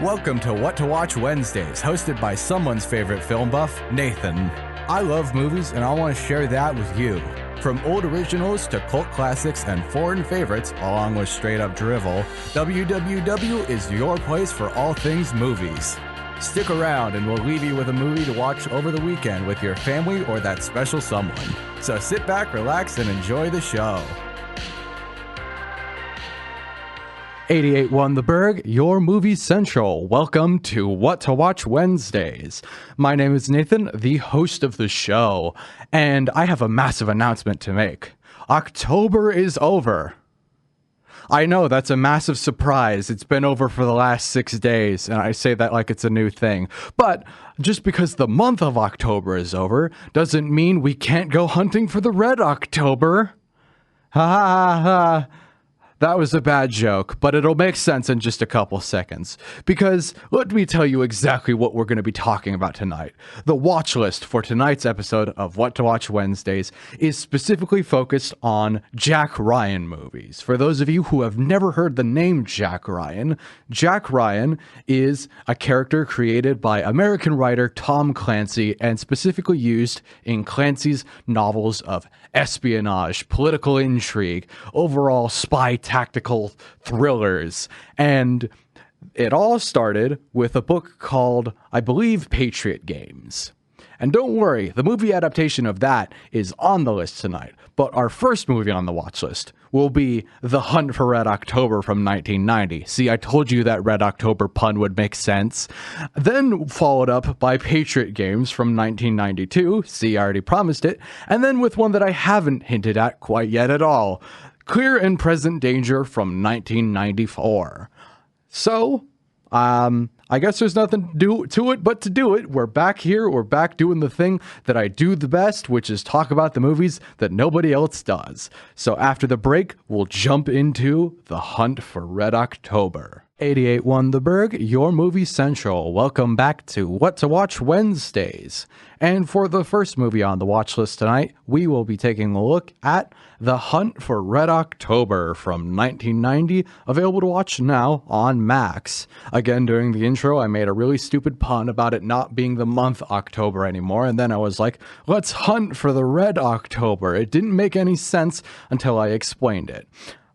Welcome to What to Watch Wednesdays, hosted by someone's favorite film buff, Nathan. I love movies and I want to share that with you. From old originals to cult classics and foreign favorites, along with straight up drivel, WWW is your place for all things movies. Stick around and we'll leave you with a movie to watch over the weekend with your family or that special someone. So sit back, relax, and enjoy the show. 88.1 The Burg, your movie central. Welcome to What to Watch Wednesdays. My name is Nathan, the host of the show, and I have a massive announcement to make. October is over. I know, that's a massive surprise. It's been over for the last 6 days, and I say that like it's a new thing. But just because the month of October is over doesn't mean we can't go hunting for the Red October. Ha ha ha. That was a bad joke, but it'll make sense in just a couple seconds. Because let me tell you exactly what we're going to be talking about tonight. The watch list for tonight's episode of What to Watch Wednesdays is specifically focused on Jack Ryan movies. For those of you who have never heard the name Jack Ryan is a character created by American writer Tom Clancy and specifically used in Clancy's novels of espionage, political intrigue, overall spy tactical thrillers. And it all started with a book called, I believe, Patriot Games. And don't worry, the movie adaptation of that is on the list tonight. But our first movie on the watch list will be The Hunt for Red October from 1990. See, I told you that Red October pun would make sense. Then followed up by Patriot Games from 1992. See, I already promised it. And then with one that I haven't hinted at quite yet at all. Clear and Present Danger from 1994. So, I guess there's nothing to it but to do it. We're back here. We're back doing the thing that I do the best, which is talk about the movies that nobody else does. So after the break, we'll jump into The Hunt for Red October. 88.1 The Burg, your movie central. Welcome back to What to Watch Wednesdays. And for the first movie on the watch list tonight, we will be taking a look at The Hunt for Red October from 1990, available to watch now on Max. Again, during the intro, I made a really stupid pun about it not being the month October anymore, and then I was like, let's hunt for the Red October. It didn't make any sense until I explained it.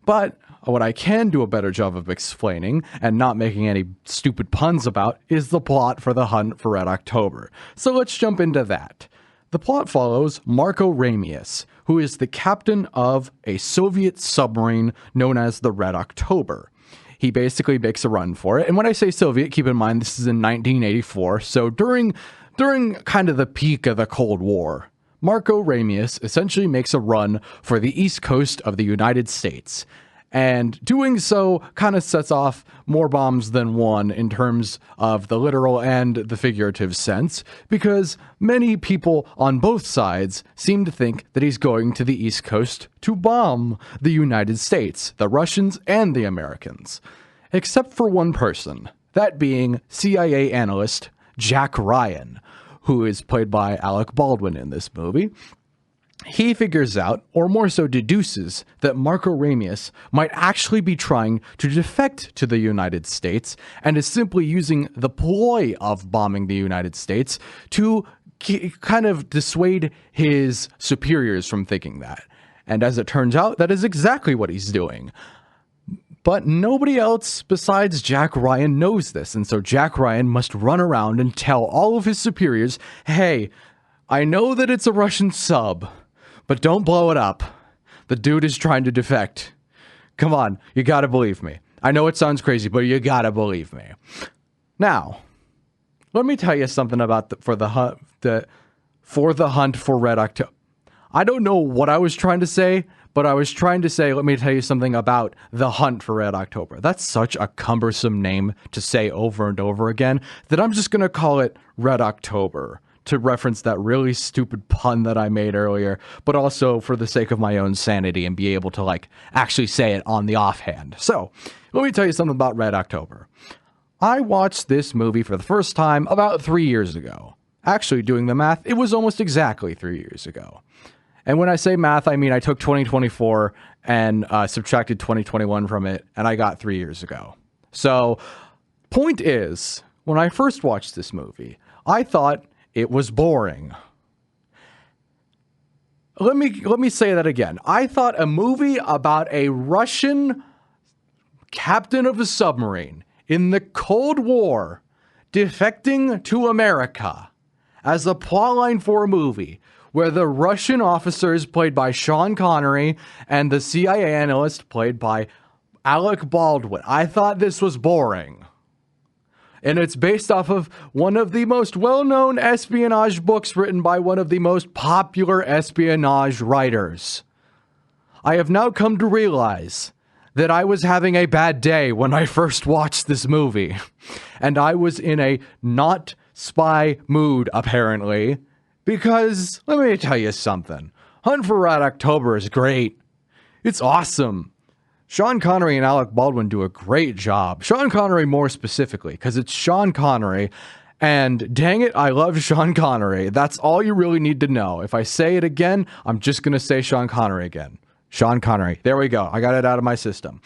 But what I can do a better job of explaining and not making any stupid puns about is the plot for The Hunt for Red October. So let's jump into that. The plot follows Marco Ramius, who is the captain of a Soviet submarine known as the Red October. He basically makes a run for it. And when I say Soviet, keep in mind this is in 1984, so during kind of the peak of the Cold War. Marco Ramius essentially makes a run for the east coast of the United States. And doing so kind of sets off more bombs than one in terms of the literal and the figurative sense, because many people on both sides seem to think that he's going to the East Coast to bomb the United States, the Russians and the Americans. Except for one person, that being CIA analyst Jack Ryan, who is played by Alec Baldwin in this movie. He figures out, or more so deduces, that Marco Ramius might actually be trying to defect to the United States and is simply using the ploy of bombing the United States to kind of dissuade his superiors from thinking that. And as it turns out, that is exactly what he's doing. But nobody else besides Jack Ryan knows this, and so Jack Ryan must run around and tell all of his superiors, hey, I know that it's a Russian sub, but don't blow it up. The dude is trying to defect. Come on, you gotta believe me. I know it sounds crazy, but you gotta believe me. Now, let me tell you something about for the hunt for Red October. I don't know what I was trying to say, but I was trying to say, let me tell you something about The Hunt for Red October. That's such a cumbersome name to say over and over again that I'm just gonna call it Red October, to reference that really stupid pun that I made earlier, but also for the sake of my own sanity and be able to actually say it on the offhand. So, let me tell you something about Red October. I watched this movie for the first time about 3 years ago. Actually, doing the math, it was almost exactly 3 years ago. And when I say math, I mean I took 2024 and subtracted 2021 from it, and I got 3 years ago. So Point is, when I first watched this movie, I thought it was boring. Let me say that again. I thought a movie about a Russian captain of a submarine in the Cold War defecting to America as a plotline for a movie where the Russian officer is played by Sean Connery and the CIA analyst played by Alec Baldwin. I thought this was boring. And it's based off of one of the most well-known espionage books written by one of the most popular espionage writers. I have now come to realize that I was having a bad day when I first watched this movie. And I was in a not spy mood, apparently, because let me tell you something. Hunt for Red October is great. It's awesome. Sean Connery and Alec Baldwin do a great job. Sean Connery more specifically, because it's Sean Connery, and dang it, I love Sean Connery. That's all you really need to know. If I say it again, I'm just going to say Sean Connery again. Sean Connery. There we go. I got it out of my system.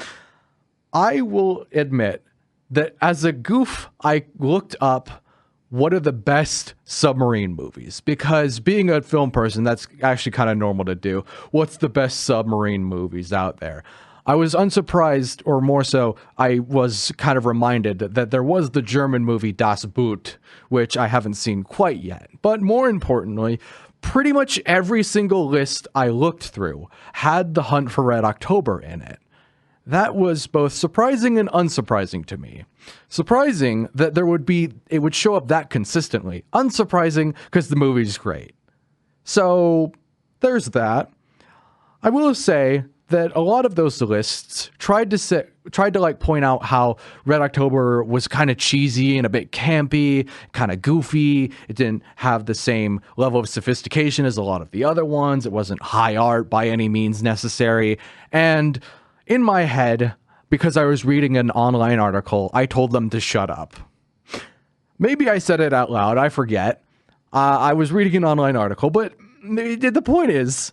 I will admit that as a goof, I looked up what are the best submarine movies, because being a film person, that's actually kind of normal to do. What's the best submarine movies out there? I was unsurprised, or more so, I was kind of reminded that there was the German movie Das Boot, which I haven't seen quite yet. But more importantly, pretty much every single list I looked through had The Hunt for Red October in it. That was both surprising and unsurprising to me. Surprising that it would show up that consistently. Unsurprising because the movie's great. So there's that. I will say that a lot of those lists tried to point out how Red October was kind of cheesy and a bit campy, kind of goofy. It didn't have the same level of sophistication as a lot of the other ones. It wasn't high art by any means necessary. And in my head, because I was reading an online article, I told them to shut up. Maybe I said it out loud. I forget. I was reading an online article, but the point is,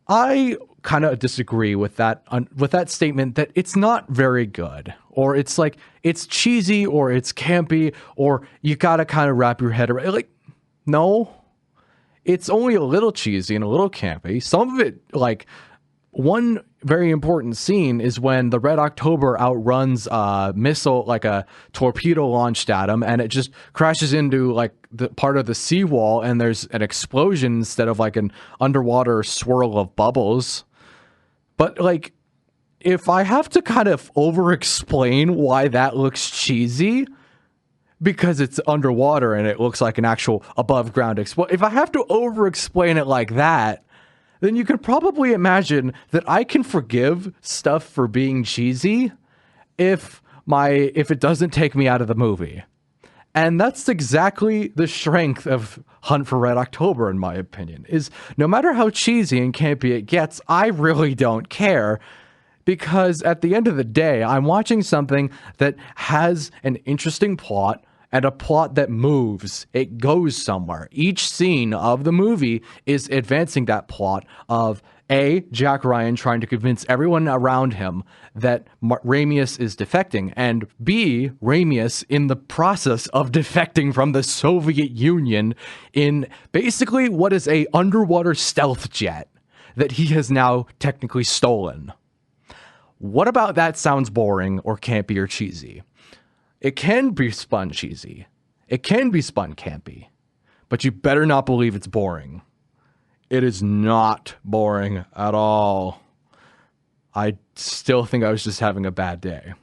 I kind of disagree with that statement that it's not very good, or it's like it's cheesy, or it's campy, or you gotta kind of wrap your head around. Like, no, it's only a little cheesy and a little campy. Some of it, like one very important scene, is when the Red October outruns a missile, like a torpedo launched at him, and it just crashes into like the part of the seawall, and there's an explosion instead of like an underwater swirl of bubbles. But like, if I have to kind of over-explain why that looks cheesy, because it's underwater and it looks like an actual above-ground explosion, if I have to over-explain it like that, then you could probably imagine that I can forgive stuff for being cheesy if it doesn't take me out of the movie. And that's exactly the strength of Hunt for Red October, in my opinion, is no matter how cheesy and campy it gets, I really don't care, because at the end of the day, I'm watching something that has an interesting plot, and a plot that moves. It goes somewhere. Each scene of the movie is advancing that plot of A, Jack Ryan trying to convince everyone around him that Ramius is defecting, and B, Ramius in the process of defecting from the Soviet Union in basically what is a underwater stealth jet that he has now technically stolen. What about that sounds boring or campy or cheesy? It can be spun cheesy. It can be spun campy. But you better not believe it's boring. It is not boring at all. I still think I was just having a bad day.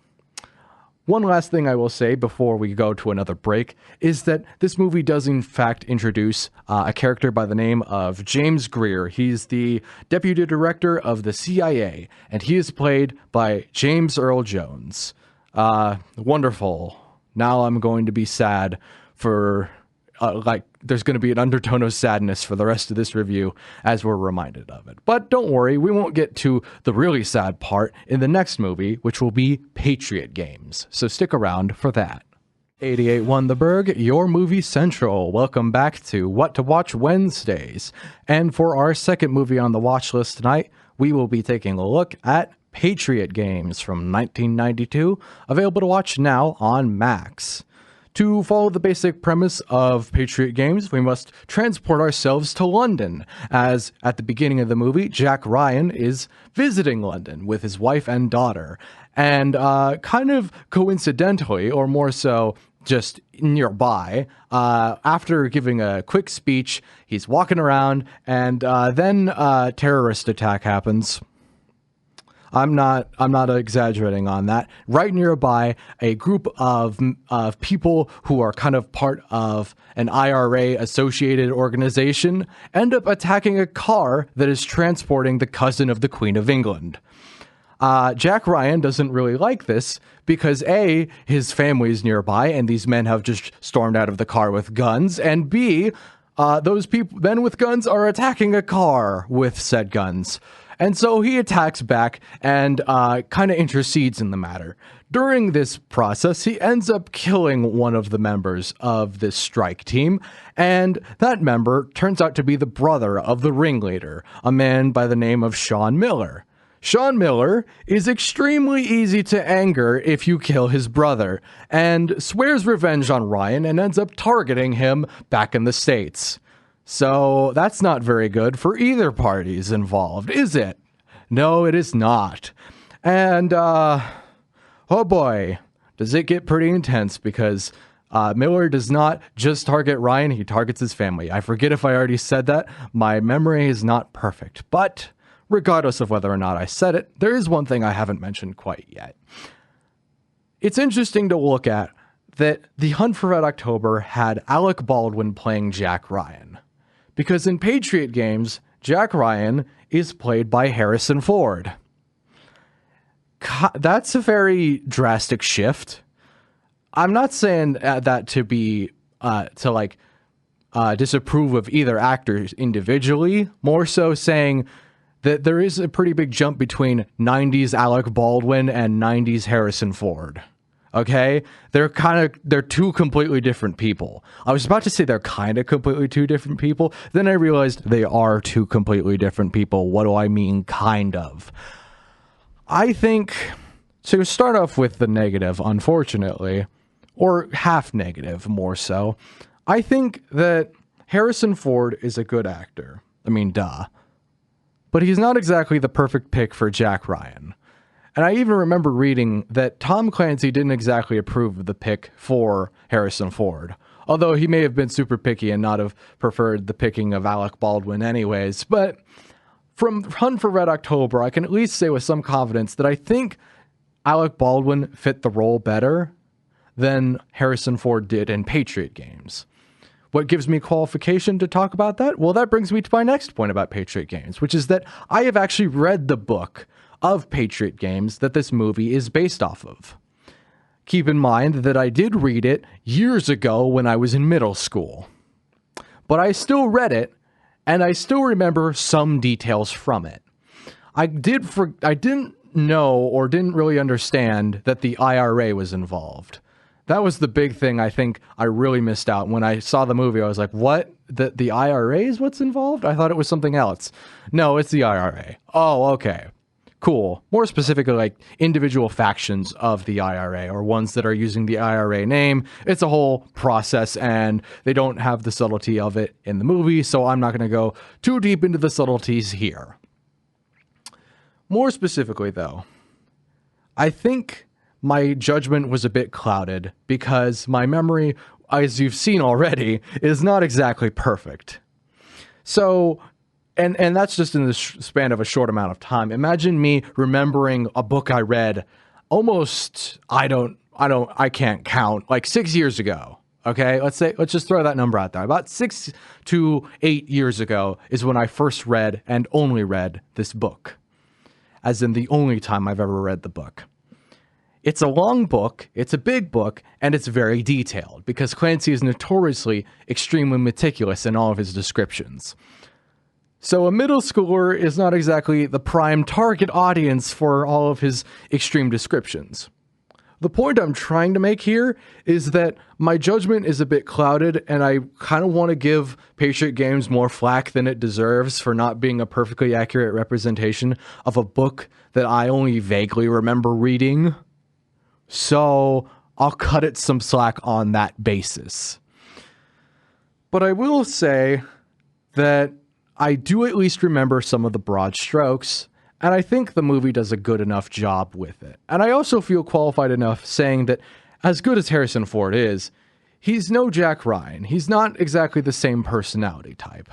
One last thing I will say before we go to another break is that this movie does in fact introduce a character by the name of James Greer. He's the deputy director of the CIA, and he is played by James Earl Jones. Wonderful. Now I'm going to be sad for, there's going to be an undertone of sadness for the rest of this review as we're reminded of it. But don't worry, we won't get to the really sad part in the next movie, which will be Patriot Games. So stick around for that. 88.1 The Burg, your movie central. Welcome back to What to Watch Wednesdays. And for our second movie on the watch list tonight, we will be taking a look at Patriot Games from 1992, available to watch now on Max. To follow the basic premise of Patriot Games, we must transport ourselves to London, as at the beginning of the movie, Jack Ryan is visiting London with his wife and daughter. And kind of coincidentally, or more so just nearby, after giving a quick speech, he's walking around, and then a terrorist attack happens. I'm not exaggerating on that. Right nearby, a group of people who are kind of part of an IRA-associated organization end up attacking a car that is transporting the cousin of the Queen of England. Jack Ryan doesn't really like this because A, his family's nearby and these men have just stormed out of the car with guns, and B, those men with guns are attacking a car with said guns. And so he attacks back and kind of intercedes in the matter. During this process, he ends up killing one of the members of this strike team, and that member turns out to be the brother of the ringleader, a man by the name of Sean Miller. Sean Miller is extremely easy to anger if you kill his brother, and swears revenge on Ryan and ends up targeting him back in the States. So that's not very good for either parties involved, is it? No, it is not. And, oh boy, does it get pretty intense, because Miller does not just target Ryan, he targets his family. I forget if I already said that. My memory is not perfect, but regardless of whether or not I said it, there is one thing I haven't mentioned quite yet. It's interesting to look at that The Hunt for Red October had Alec Baldwin playing Jack Ryan. Because in Patriot Games, Jack Ryan is played by Harrison Ford. That's a very drastic shift. I'm not saying that to be, disapprove of either actor individually, more so saying that there is a pretty big jump between 90s Alec Baldwin and 90s Harrison Ford. Okay, they're two completely different people. I was about to say they're kind of completely two different people. Then I realized they are two completely different people. What do I mean, kind of? I think, to start off with the negative, unfortunately, or half negative more so, I think that Harrison Ford is a good actor. I mean, duh. But he's not exactly the perfect pick for Jack Ryan. And I even remember reading that Tom Clancy didn't exactly approve of the pick for Harrison Ford, although he may have been super picky and not have preferred the picking of Alec Baldwin anyways. But from Hunt for Red October, I can at least say with some confidence that I think Alec Baldwin fit the role better than Harrison Ford did in Patriot Games. What gives me qualification to talk about that? Well, that brings me to my next point about Patriot Games, which is that I have actually read the book of Patriot Games that this movie is based off of. Keep in mind that I did read it years ago when I was in middle school. But I still read it, and I still remember some details from it. I didn't know or didn't really understand that the IRA was involved. That was the big thing I think I really missed out. When I saw the movie, I was like, what? The IRA is what's involved? I thought it was something else. No, it's the IRA. Oh, okay. Cool. More specifically, like individual factions of the IRA or ones that are using the IRA name. It's a whole process, and they don't have the subtlety of it in the movie, so I'm not going to go too deep into the subtleties here. More specifically, though, I think my judgment was a bit clouded because my memory, as you've seen already, is not exactly perfect. So, and that's just in the span of a short amount of time. Imagine me remembering a book I read almost, I can't count, like 6 years ago. Okay, let's just throw that number out there. About 6 to 8 years ago is when I first read and only read this book, as in the only time I've ever read the book. It's a long book, it's a big book, and it's very detailed because Clancy is notoriously extremely meticulous in all of his descriptions. So a middle schooler is not exactly the prime target audience for all of his extreme descriptions. The point I'm trying to make here is that my judgment is a bit clouded, and I kind of want to give Patriot Games more flack than it deserves for not being a perfectly accurate representation of a book that I only vaguely remember reading. So I'll cut it some slack on that basis. But I will say that I do at least remember some of the broad strokes, and I think the movie does a good enough job with it. And I also feel qualified enough saying that as good as Harrison Ford is, he's no Jack Ryan. He's not exactly the same personality type.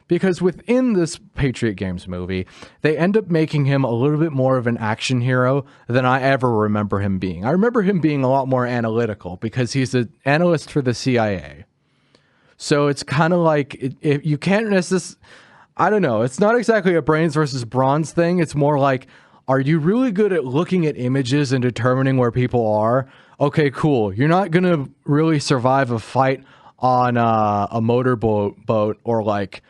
Because within this Patriot Games movie, they end up making him a little bit more of an action hero than I ever remember him being. I remember him being a lot more analytical because he's an analyst for the CIA. So it's kind of like, if you can't necessarily, I don't know, it's not exactly a brains versus bronze thing. It's more like, are you really good at looking at images and determining where people are? Okay, cool. You're not going to really survive a fight on a motorboat or like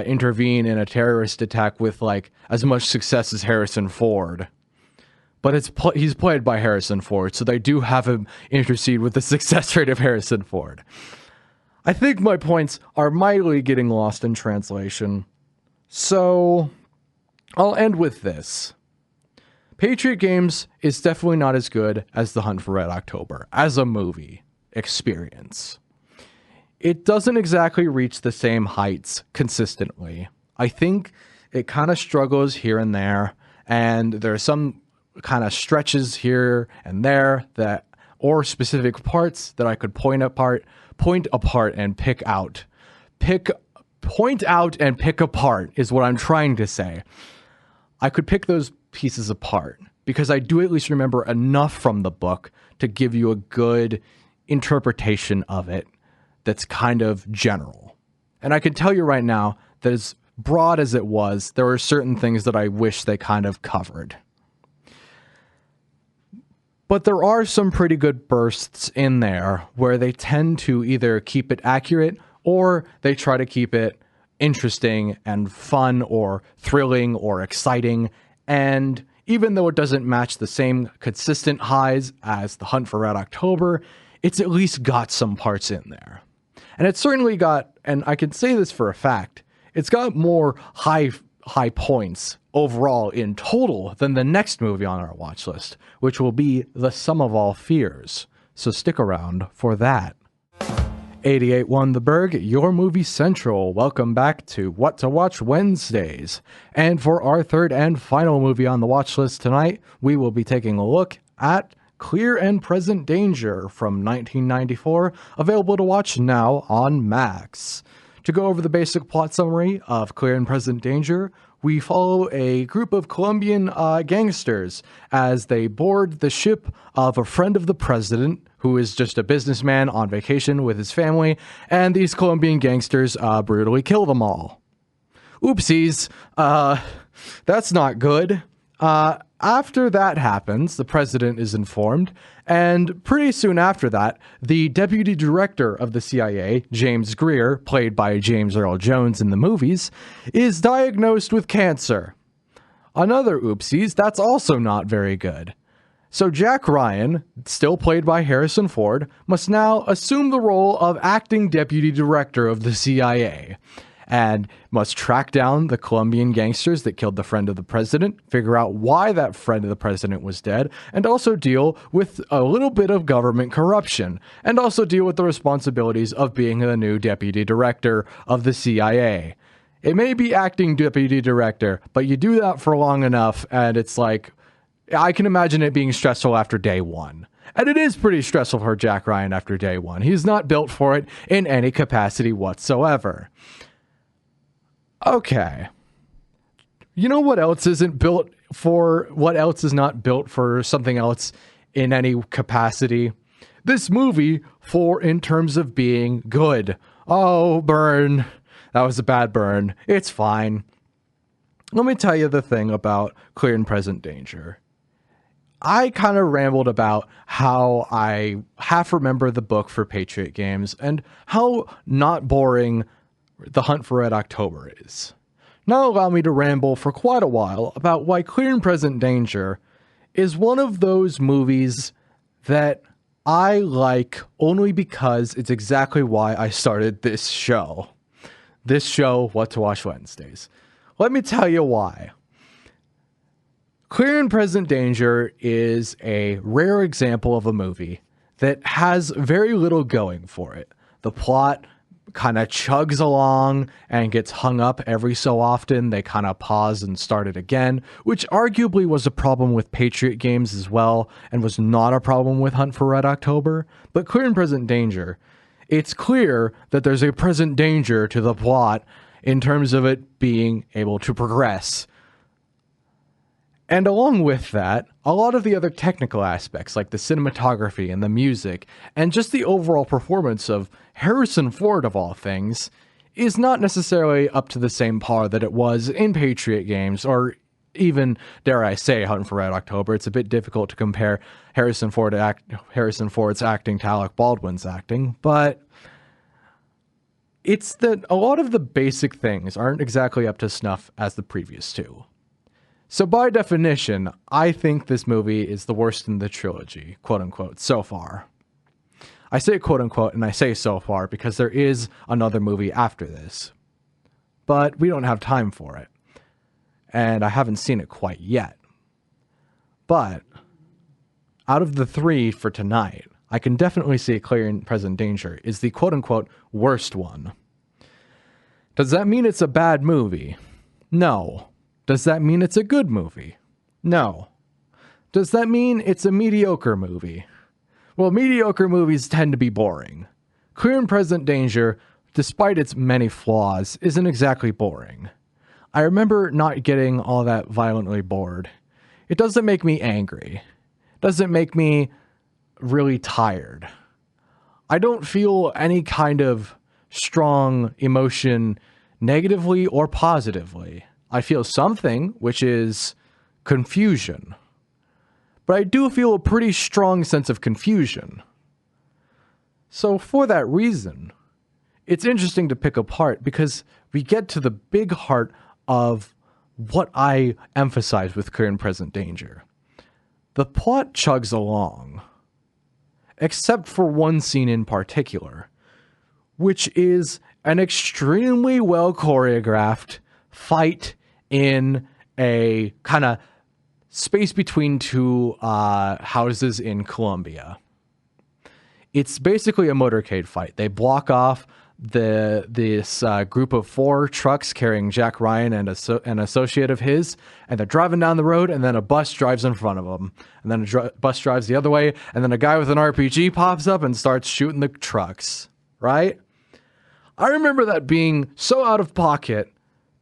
intervene in a terrorist attack with like as much success as Harrison Ford. But he's played by Harrison Ford, so they do have him intercede with the success rate of Harrison Ford. I think my points are mildly getting lost in translation. So I'll end with this. Patriot Games is definitely not as good as The Hunt for Red October as a movie experience. It doesn't exactly reach the same heights consistently. I think it kind of struggles here and there, and there are some kind of stretches here and there that, or specific parts that I could point apart and pick out. Point out and pick apart is what I'm trying to say. I could pick those pieces apart because I do at least remember enough from the book to give you a good interpretation of it that's kind of general. And I can tell you right now that as broad as it was, there were certain things that I wish they kind of covered. But there are some pretty good bursts in there where they tend to either keep it accurate or they try to keep it interesting and fun or thrilling or exciting. And even though it doesn't match the same consistent highs as The Hunt for Red October, it's at least got some parts in there. And it's certainly got, and I can say this for a fact, it's got more high points overall in total than the next movie on our watch list, which will be The Sum of All Fears. So stick around for that. 88.1 The Burg, your movie central. Welcome back to What to Watch Wednesdays. And for our third and final movie on the watch list tonight, we will be taking a look at Clear and Present Danger from 1994, available to watch now on Max. To go over the basic plot summary of Clear and Present Danger, we follow a group of Colombian gangsters as they board the ship of a friend of the president, who is just a businessman on vacation with his family, and these Colombian gangsters brutally kill them all. Oopsies, that's not good. After that happens, the president is informed, and pretty soon after that, the deputy director of the CIA, James Greer, played by James Earl Jones in the movies, is diagnosed with cancer. Another oopsies, that's also not very good. So Jack Ryan, still played by Harrison Ford, must now assume the role of acting deputy director of the CIA, and must track down the Colombian gangsters that killed the friend of the president, figure out why that friend of the president was dead, and also deal with a little bit of government corruption, and also deal with the responsibilities of being the new deputy director of the CIA. It may be acting deputy director, but you do that for long enough, and it's like, I can imagine it being stressful after day one. And it is pretty stressful for Jack Ryan after day one. He's not built for it in any capacity whatsoever. Okay. You know what else isn't built for, what else is not built for something else in any capacity? This movie in terms of being good. Oh, burn. That was a bad burn. It's fine. Let me tell you the thing about Clear and Present Danger. I kind of rambled about how I half remember the book for Patriot Games and how not boring The Hunt for Red October is. Now allow me to ramble for quite a while about why Clear and Present Danger is one of those movies that I like only because it's exactly why I started this show. This show, What to Watch Wednesdays. Let me tell you why. Clear and Present Danger is a rare example of a movie that has very little going for it. The plot kind of chugs along and gets hung up every so often. They kind of pause and start it again, which arguably was a problem with Patriot Games as well, and was not a problem with Hunt for Red October. But Clear and Present Danger, it's clear that there's a present danger to the plot in terms of it being able to progress. And along with that, a lot of the other technical aspects, like the cinematography and the music, and just the overall performance of Harrison Ford, of all things, is not necessarily up to the same par that it was in Patriot Games, or even, dare I say, Hunt for Red October. It's a bit difficult to compare Harrison Ford's acting to Alec Baldwin's acting, but it's that a lot of the basic things aren't exactly up to snuff as the previous two. So by definition, I think this movie is the worst in the trilogy, quote unquote, so far. I say quote unquote, and I say so far because there is another movie after this. But we don't have time for it. And I haven't seen it quite yet. But out of the three for tonight, I can definitely see Clear and Present Danger is the quote unquote worst one. Does that mean it's a bad movie? No. Does that mean it's a good movie? No. Does that mean it's a mediocre movie? Well, mediocre movies tend to be boring. Clear and Present Danger, despite its many flaws, isn't exactly boring. I remember not getting all that violently bored. It doesn't make me angry. It doesn't make me really tired. I don't feel any kind of strong emotion negatively or positively. I feel something, which is confusion. But I do feel a pretty strong sense of confusion. So for that reason, it's interesting to pick apart because we get to the big heart of what I emphasize with Clear and Present Danger. The plot chugs along, except for one scene in particular, which is an extremely well choreographed fight in a kind of space between two houses in Colombia. It's basically a motorcade fight. They block off this group of 4 trucks carrying Jack Ryan and an associate of his, and they're driving down the road, and then a bus drives in front of them, and then a bus drives the other way, and then a guy with an RPG pops up and starts shooting the trucks, right? I remember that being so out of pocket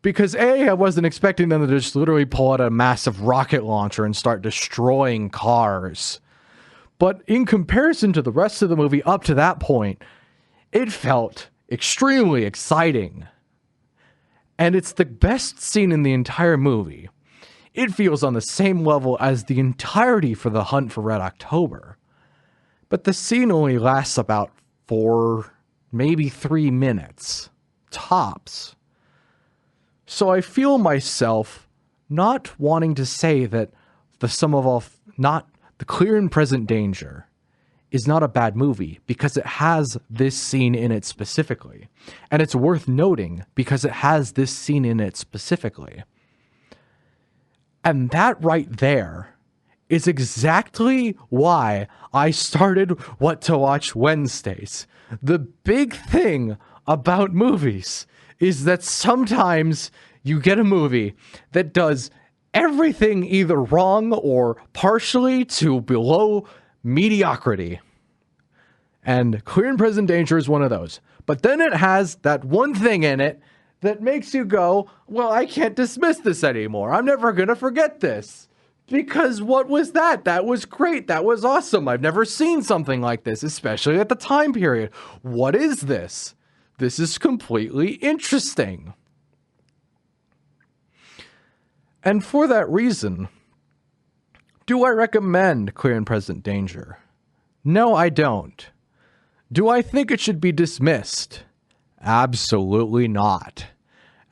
because A, I wasn't expecting them to just literally pull out a massive rocket launcher and start destroying cars. But in comparison to the rest of the movie up to that point, it felt extremely exciting. And it's the best scene in the entire movie. It feels on the same level as the entirety for the Hunt for Red October. But the scene only lasts about 4, maybe 3 minutes. Tops. So I feel myself not wanting to say that the Clear and Present Danger is not a bad movie because it has this scene in it specifically. And it's worth noting because it has this scene in it specifically. And that right there is exactly why I started What to Watch Wednesdays. The big thing about movies is that sometimes you get a movie that does everything either wrong or partially to below mediocrity. And Clear and Present Danger is one of those. But then it has that one thing in it that makes you go, well, I can't dismiss this anymore. I'm never going to forget this. Because what was that? That was great. That was awesome. I've never seen something like this, especially at the time period. What is this? This is completely interesting. And for that reason, do I recommend Clear and Present Danger? No, I don't. Do I think it should be dismissed? Absolutely not.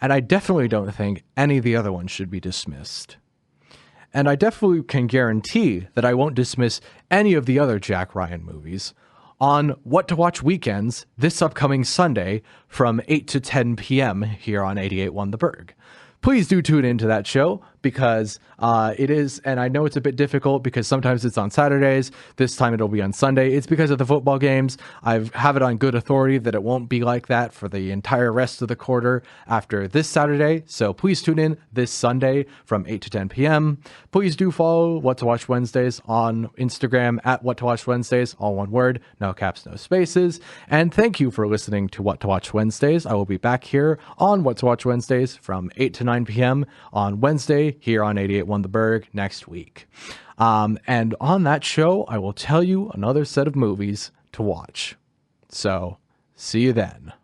And I definitely don't think any of the other ones should be dismissed. And I definitely can guarantee that I won't dismiss any of the other Jack Ryan movies on What to Watch Weekends this upcoming Sunday from 8 to 10 p.m. here on 88.1 The Burg. Please do tune into that show because it is, and I know it's a bit difficult because sometimes it's on Saturdays. This time it'll be on Sunday. It's because of the football games. I have it on good authority that it won't be like that for the entire rest of the quarter after this Saturday. So please tune in this Sunday from 8 to 10 p.m. Please do follow What to Watch Wednesdays on Instagram at What to Watch Wednesdays, all one word, no caps, no spaces. And thank you for listening to What to Watch Wednesdays. I will be back here on What to Watch Wednesdays from 8 to 9 p.m. on Wednesday here on 88.1 The Burg next week. And on that show, I will tell you another set of movies to watch. So, see you then.